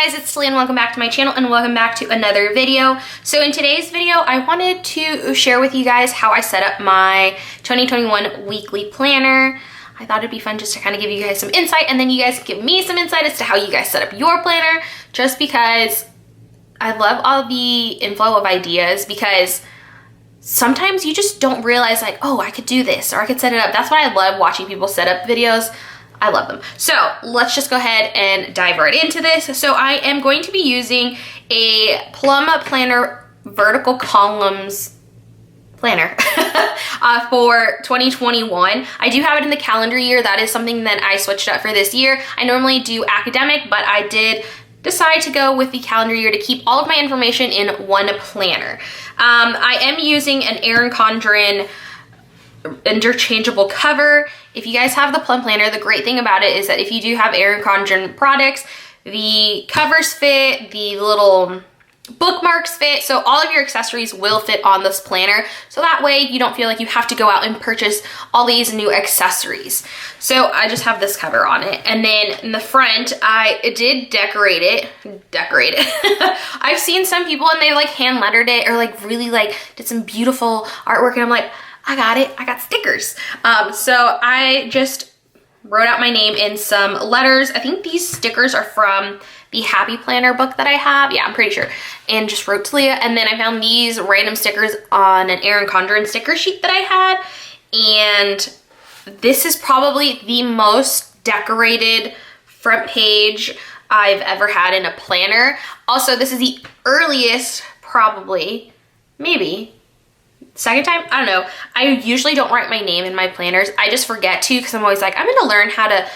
guys, it's Thalia and welcome back to my channel and welcome back to another video. So in today's video, I wanted to share with you guys how I set up my 2021 weekly planner. I thought it'd be fun just to kind of give you guys some insight and then you guys give me some insight as to how you guys set up your planner, just because I love all the inflow of ideas, because sometimes you just don't realize like, oh, I could do this or I could set it up. That's why I love watching people set up videos. I love them. So let's just go ahead and dive right into this. So I am going to be using a Plum planner vertical columns planner for 2021. I do have it in the calendar year. That is something that I switched up for this year. I normally do academic, but I did decide to go with the calendar year to keep all of my information in one planner. I am using an Erin Condren interchangeable cover. If you guys have the Plum planner, the great thing about it is that if you do have Erin Condren products, the covers fit, the little bookmarks fit, so all of your accessories will fit on this planner, so that way you don't feel like you have to go out and purchase all these new accessories. So I just have this cover on it, and then in the front I did decorate it. I've seen some people and they like hand lettered it or like really like did some beautiful artwork, and I'm like, I got it, I got stickers. So I just wrote out my name in some letters. I think these stickers are from the Happy Planner book that I have. Yeah, I'm pretty sure. And just wrote Thalia. And then I found these random stickers on an Erin Condren sticker sheet that I had. And this is probably the most decorated front page I've ever had in a planner. Also, this is the earliest, probably, maybe, second time? I don't know. I usually don't write my name in my planners. I just forget to, because I'm always like, I'm gonna learn how to,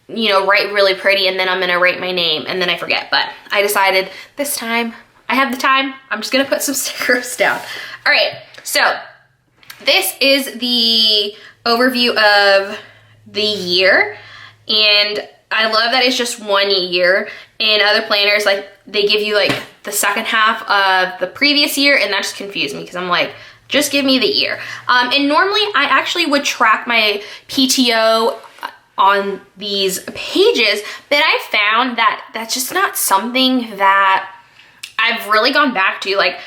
you know, write really pretty, and then I'm gonna write my name, and then I forget. But I decided this time, I have the time, I'm just gonna put some stickers down. All right, so this is the overview of the year, and I love that it's just 1 year. In other planners, like, they give you like the second half of the previous year, and that just confused me, because I'm like, just give me the year. And normally I actually would track my PTO on these pages, but I found that that's just not something that I've really gone back to. Like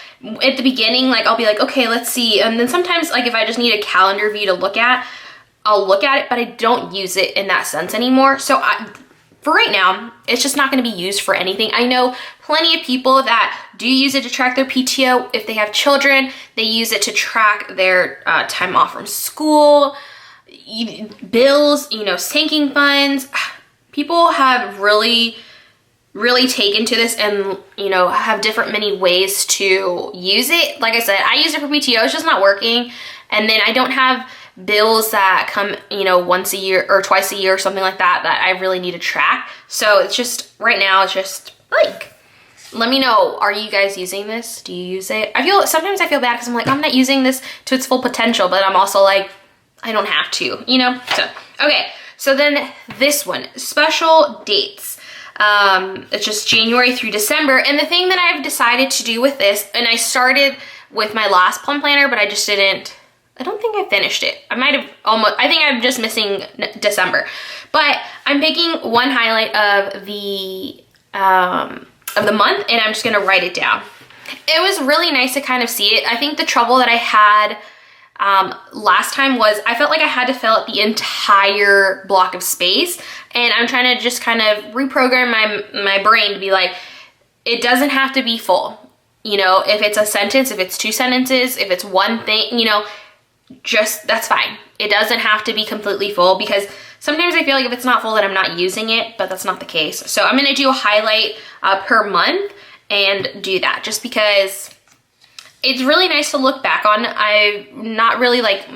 at the beginning, like I'll be like, okay, let's see. And then sometimes like if I just need a calendar view to look at, I'll look at it, but I don't use it in that sense anymore. So for right now, it's just not gonna be used for anything. I know plenty of people that do use it to track their PTO. If they have children, they use it to track their time off from school, bills, you know, sinking funds. People have really taken to this and, you know, have different many ways to use it. Like I said, I use it for PTO, it's just not working. And then I don't have bills that come, you know, once a year or twice a year or something like that that I really need to track. So it's just, right now, it's just like, let me know, are you guys using this? Do you use it? Sometimes I feel bad because I'm like, I'm not using this to its full potential, but I'm also like, I don't have to, you know? So, okay, so then this one, special dates. It's just January through December. And the thing that I've decided to do with this, and I started with my last Plum planner, but I just didn't, I don't think I finished it. I might have almost, I think I'm just missing December. But I'm picking one highlight of the month, and I'm just gonna write it down. It was really nice to kind of see it. I think the trouble that I had last time was I felt like I had to fill out the entire block of space, and I'm trying to just kind of reprogram my brain to be like, it doesn't have to be full. You know, if it's a sentence, if it's two sentences, if it's one thing, you know, just, that's fine. It doesn't have to be completely full, because sometimes I feel like if it's not full that I'm not using it, but that's not the case. So I'm gonna do a highlight per month and do that, just because it's really nice to look back on. I'm not really like,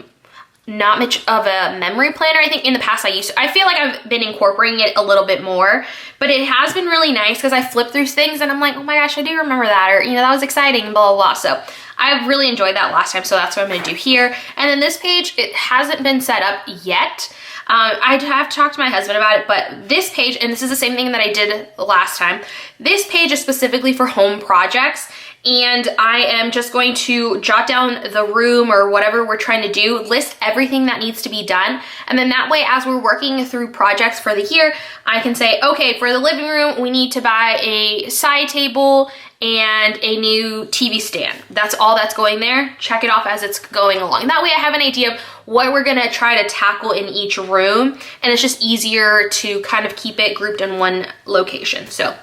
not much of a memory planner. I think in the past I feel like I've been incorporating it a little bit more, but it has been really nice because I flip through things and I'm like, oh my gosh, I do remember that, or, you know, that was exciting, blah, blah, blah. So I really enjoyed that last time, so that's what I'm gonna do here. And then this page, it hasn't been set up yet. I have talked to my husband about it, but this page, and this is the same thing that I did last time, this page is specifically for home projects, and I am just going to jot down the room or whatever we're trying to do, list everything that needs to be done, and then that way as we're working through projects for the year, I can say, okay, for the living room, we need to buy a side table and a new TV stand. That's all that's going there. Check it off as it's going along. That way I have an idea of what we're gonna try to tackle in each room, and it's just easier to kind of keep it grouped in one location. So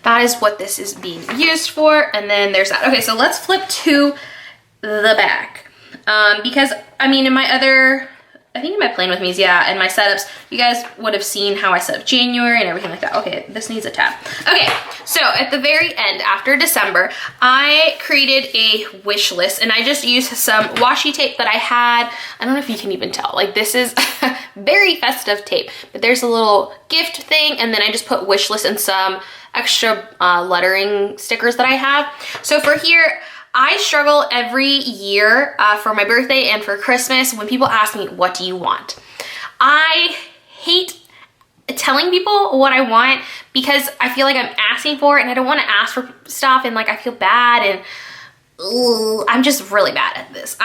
that is what this is being used for, and then there's that. Okay, so let's flip to the back. Because, I mean, in my other, I think in my Plan With Me's, yeah, and my setups, you guys would have seen how I set up January and everything like that. Okay, this needs a tab. Okay, so at the very end, after December, I created a wish list, and I just used some washi tape that I had. I don't know if you can even tell, like this is very festive tape, but there's a little gift thing, and then I just put wish list and some extra lettering stickers that I have. So for here, I struggle every year for my birthday and for Christmas when people ask me, what do you want? I hate telling people what I want because I feel like I'm asking for it, and I don't want to ask for stuff, and like I feel bad, and I'm just really bad at this.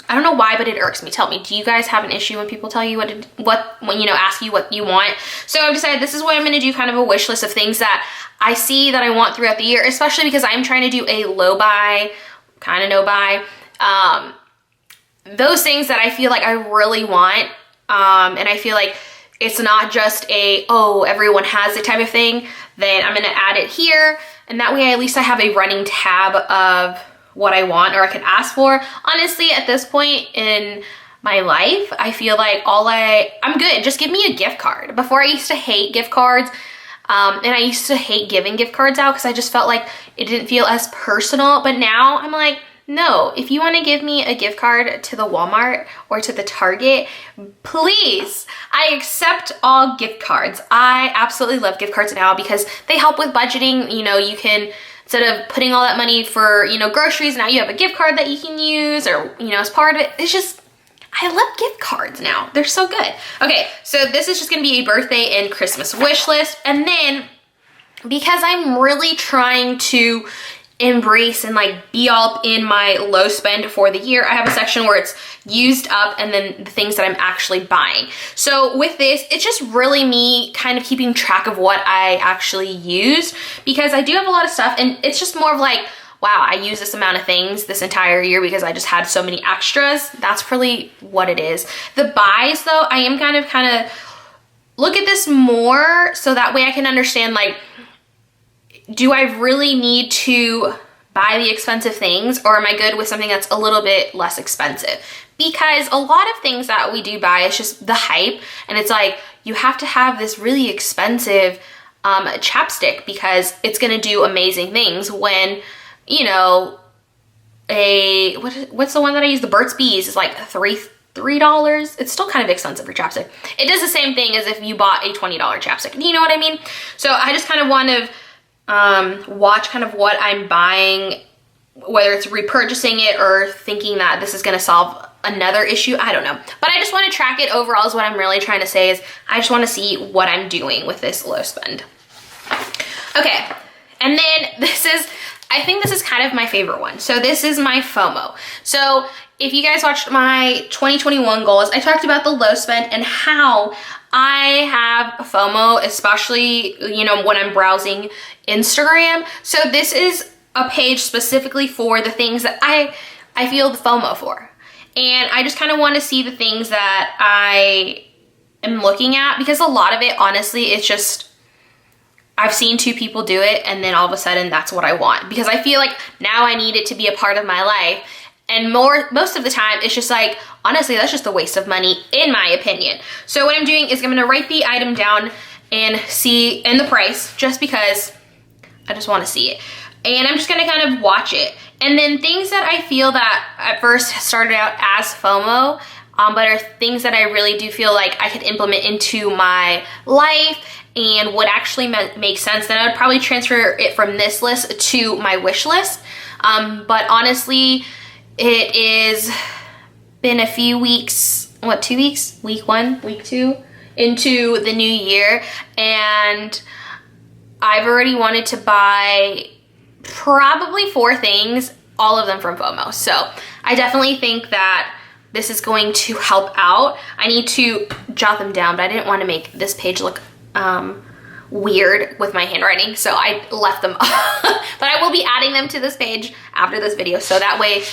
I don't know why, but it irks me. Tell me, do you guys have an issue when people tell you when you know, ask you what you want? So I've decided this is what I'm gonna do, kind of a wish list of things that I see that I want throughout the year, especially because I'm trying to do a low buy, kind of no buy. Those things that I feel like I really want, and I feel like it's not just a, oh, everyone has it type of thing, then I'm gonna add it here, and that way at least I have a running tab of what I want or I could ask for. Honestly, at this point in my life, I feel like I'm good. Just give me a gift card. Before I used to hate gift cards, and I used to hate giving gift cards out because I just felt like it didn't feel as personal. But now I'm like, no, if you want to give me a gift card to the Walmart or to the Target, please, I accept all gift cards. I absolutely love gift cards now because they help with budgeting. You know, you can, instead of putting all that money for, you know, groceries, now you have a gift card that you can use, or, you know, as part of it. It's just, I love gift cards now. They're so good. Okay, so this is just gonna be a birthday and Christmas wish list. And then because I'm really trying to embrace and like be all up in my low spend for the year, I have a section where it's used up and then the things that I'm actually buying. So with this, it's just really me kind of keeping track of what I actually use, because I do have a lot of stuff, and it's just more of like, wow, I use this amount of things this entire year because I just had so many extras. That's really what it is. The buys though, I am kind of look at this more so that way I can understand, like, do I really need to buy the expensive things, or am I good with something that's a little bit less expensive? Because a lot of things that we do buy is just the hype, and it's like, you have to have this really expensive chapstick because it's gonna do amazing things when, you know, what's the one that I use? The Burt's Bees is like $3. It's still kind of expensive for chapstick. It does the same thing as if you bought a $20 chapstick. You know what I mean? So I just kind of want to watch kind of what I'm buying, whether it's repurchasing it or thinking that this is going to solve another issue. I don't know. But I just want to track it overall is what I'm really trying to say, is I just want to see what I'm doing with this low spend. Okay. And then I think this is kind of my favorite one. So this is my FOMO. So if you guys watched my 2021 goals, I talked about the low spend and how I have FOMO, especially, you know, when I'm browsing Instagram. So this is a page specifically for the things that I feel the FOMO for. And I just kind of want to see the things that I am looking at, because a lot of it, honestly, it's just, I've seen two people do it and then all of a sudden that's what I want, because I feel like now I need it to be a part of my life. And most of the time, it's just like, honestly, that's just a waste of money, in my opinion. So what I'm doing is I'm gonna write the item down and see, and the price, just because I just wanna see it. And I'm just gonna kind of watch it. And then things that I feel that at first started out as FOMO, but are things that I really do feel like I could implement into my life and would actually make sense, then I would probably transfer it from this list to my wish list. But honestly, it is been a few weeks, what, 2 weeks? Week 1, week 2 into the new year, and I've already wanted to buy probably 4 things, all of them from FOMO. So I definitely think that this is going to help out. I need to jot them down, but I didn't want to make this page look weird with my handwriting, so I left them but I will be adding them to this page after this video, so that way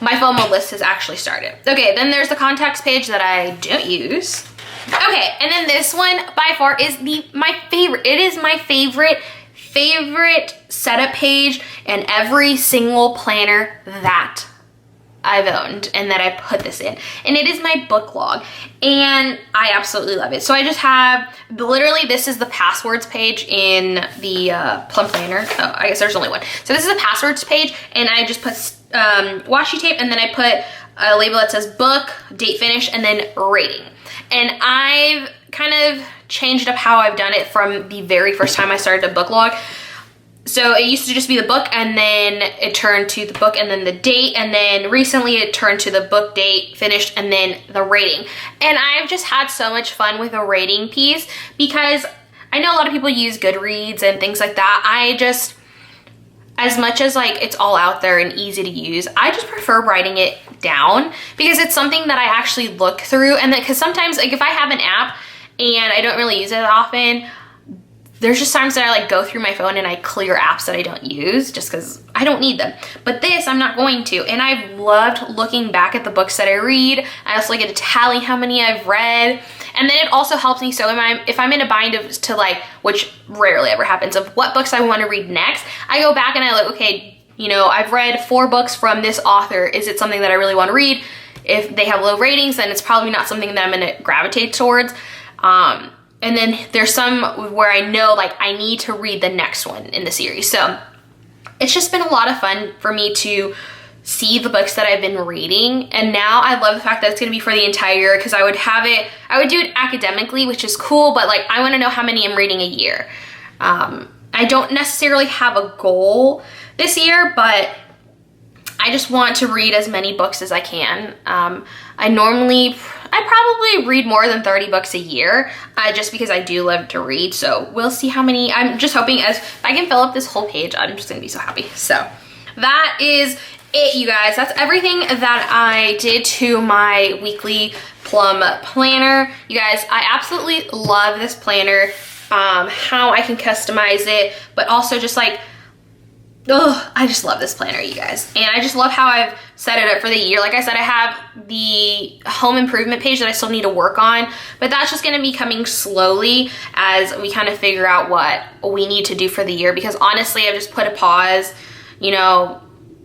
my FOMO list has actually started. Okay, then there's the contacts page that I don't use. Okay, and then this one by far is my favorite. It is my favorite setup page in every single planner that I've owned and that I put this in, and it is my book log, and I absolutely love it. So I just have, literally this is the passwords page in the Plum planner. Oh, I guess there's only one. So this is the passwords page, and I just put washi tape, and then I put a label that says book, date finish, and then rating. And I've kind of changed up how I've done it from the very first time I started a book log. So it used to just be the book, and then it turned to the book and then the date, and then recently it turned to the book, date, finished, and then the rating. And I've just had so much fun with the rating piece, because I know a lot of people use Goodreads and things like that. I just, as much as like it's all out there and easy to use, I just prefer writing it down, because it's something that I actually look through. And because sometimes, like if I have an app and I don't really use it often, there's just times that I like go through my phone and I clear apps that I don't use just because I don't need them. But this, I'm not going to. And I've loved looking back at the books that I read. I also get to tally how many I've read. And then it also helps me, so if I'm in a bind to like, which rarely ever happens, of what books I want to read next, I go back and I look, okay, you know, I've read 4 books from this author. Is it something that I really want to read? If they have low ratings, then it's probably not something that I'm going to gravitate towards. And then there's some where I know like I need to read the next one in the series. So it's just been a lot of fun for me to see the books that I've been reading. And now I love the fact that it's gonna be for the entire year, because I would do it academically, which is cool, but like I wanna know how many I'm reading a year. I don't necessarily have a goal this year, but I just want to read as many books as I can. I probably read more than 30 books a year, just because I do love to read. So we'll see how many. I'm just hoping if I can fill up this whole page, I'm just gonna be so happy. So that is it, you guys. That's everything that I did to my weekly Plum planner. You guys, I absolutely love this planner, how I can customize it, but also just like, oh, I just love this planner, you guys. And I just love how I've set it up for the year. Like I said, I have the home improvement page that I still need to work on, but that's just gonna be coming slowly as we kind of figure out what we need to do for the year. Because honestly, I've just put a pause, you know,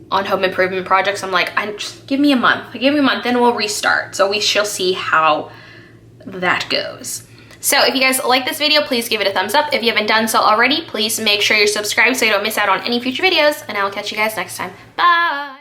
on home improvement projects. I'm like, just give me a month. Give me a month, then we'll restart. So we shall see how that goes. So if you guys like this video, please give it a thumbs up. If you haven't done so already, please make sure you're subscribed so you don't miss out on any future videos, and I will catch you guys next time. Bye!